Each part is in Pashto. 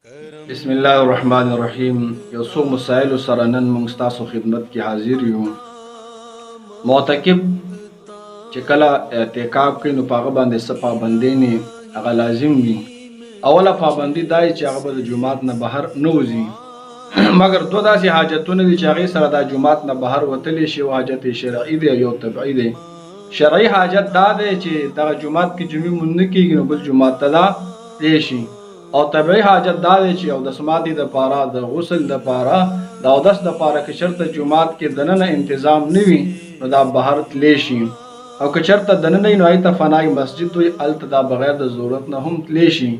بسم الله الرحمن الرحیم. یو څو مسائل سره نن موږ تاسو خدمت کې حاضر یو. معتکف چې کله اعتکاف کوي نو په هغه باندې څه پابندۍ نه هغه لازم وي. اوله پابندي دا چې هغه به د جومات نه بهر نه وځي مګر دوه داسې حاجتونه دي چې هغې سره د جومات نه بهر وتلی شي. او حاجت شرعي دی یو طبعي دی. شرعي حاجت دا دی چې دغه جومات کې جمعې مونځ نه کېږي نو بل جومات ته دا دی شي. او طبعي حاجت دا دی چې اودس ماتي دپاره د غسل دپاره د اودس دپاره که چېرته جومات کې دننه انتظام نه وي نو دا بهر تلی شي. او که چېرته دننه وي نو هغې ته فنای مسجد وي، هلته دا بغیر د ضرورت نه هم تلی شي.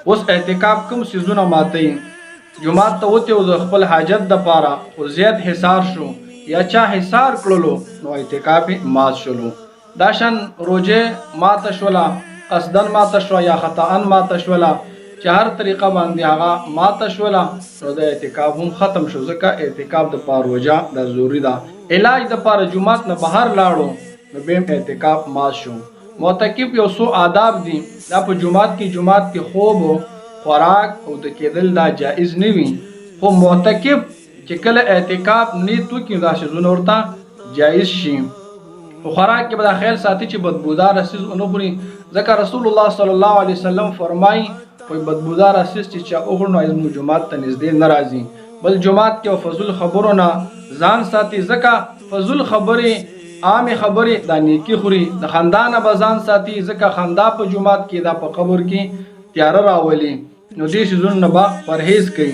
اوس اعتکاف کوم څیزونه ماتوي؟ جومات ته وتې او د خپل حاجت دپاره او زیات حصار شو یا چا حصار کړلو نو اعتکاف یې مات شلو. دا شان روژې ماته شوله، قصدن ماته شوه یا خطاً ماته شوله، چې هر طریقه باندې هغه ماته شوله نو د اعتکاف هم ختم شو. ځکه اعتکاف دپاره روژه دا ضروري ده. علاج دپاره جومات نه بهر لاړو نو بیا هم اعتکاف مات شو. معتکف یو څو آداب دي دا په جومات کې خوب و خوراک او د کېدل دا جایز نه وي. خو معتکف چې کله اعتکاف نیت وکړي دا څیزونه ورته جایز شي. په خوراک کې به دا خیال ساتي چې بدبودار څیز ونه خوري. ځکه رسول الله صلی الله علیه وسلم فرمایي کوئی بدبودار څیز چې چا وخوري نو زموږ جومات ته نږدې نه راځي. بل جومات کې فضول خبرو نه ځان ساتي. ځکه فضول خبرې عامې خبرې دا نیکي خوري. د خندا نه به ځان ساتي ځکه خندا په جومات کې دا په قبر کې تیاره راولي. نو دې څیزونو نه به پرهیز کوي.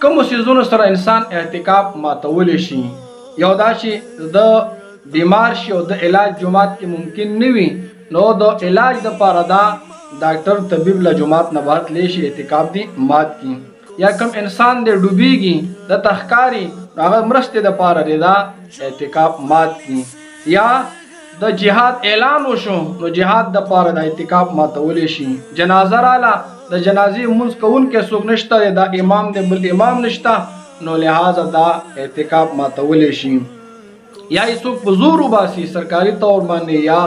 کومو څیزونو سره انسان اعتکاف ماتولی شي؟ یو دا چې د بیمار شي او د علاج جومات کې ممکن نه وي نو د علاج دپاره دا ډاکټر طبیب له جومات نه بهر تلی شي، اعتکاف دی مات کی. یا کم انسان دی ډوبیږي د تخکاری هغه مرستې دپاره دی دا اعتکاف مات کی. یا د جهاد اعلان وشو نو جهاد دپاره د اعتکاف ماتولی شي. جنازه راله د جنازې لمونځ کوونکی څوک نشته، دا امام دی بل امام نشته نو لحاظه دا اعتکاف ماتولی شي. یا یې څوک په زور وباسي سرکاري طور باندې یا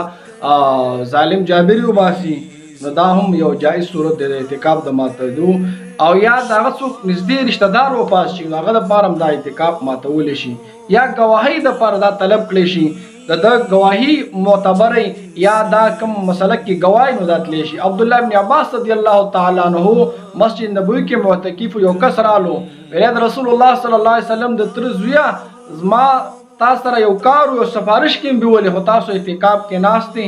ظالم جابري وباسي نو دا هم یو جایز صورت دی د اعتکاف د ماتېدو. او یا د هغه څوک نږدې رشته دار وپاس شي نو هغه دپاره هم دا اعتکاف ماتولی شي. یا ګواهۍ دپاره دا طلب کړی شي د ګواهي معتبرې یا دا کوم مسله کې ګواهي نو دا تلی شي. عبدالله ابن عباس رضی الله تعالی عنه مسجد نبوي کې معتکف یو کس رالو، ویل د رسول الله صلی الله علیه وسلم د تره زویه زما تاسو سره یو کار یو سفارش کې بیولې خو تاسو اعتکاف کې ناستې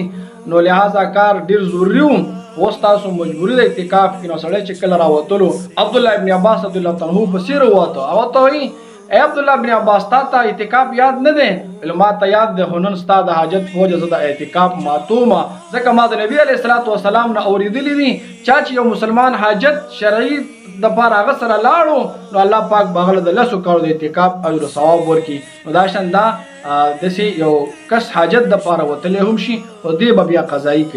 نو لحاظه کار ډېر ضروري و، اوس تاسو مجبوري د اعتکاف کې نو سړی چې کله راوتلو عبدالله ابن عباس رضی الله تعالی عنه پسې راووته او ورته وایي ای عبدالله ابن عباس تا ته اعتکاف یاد نه دی؟ ویل ما ته یاد دی خو نن ستا د حاجت په وجه زه د اعتکاف ماتومه. ځکه ما د نبي علیه الصلاة وسلام نه اورېدلي دي چا چې یو مسلمان حاجت شرعي دپاره هغه سره لاړو نو الله پاک به هغه له د 10 کالو د اعتکاف اجر و ثواب ورکړي. نو دا شان دا داسې یو کس حاجت دپاره وتلی هم شي خو دې به بیا قضایي کوي.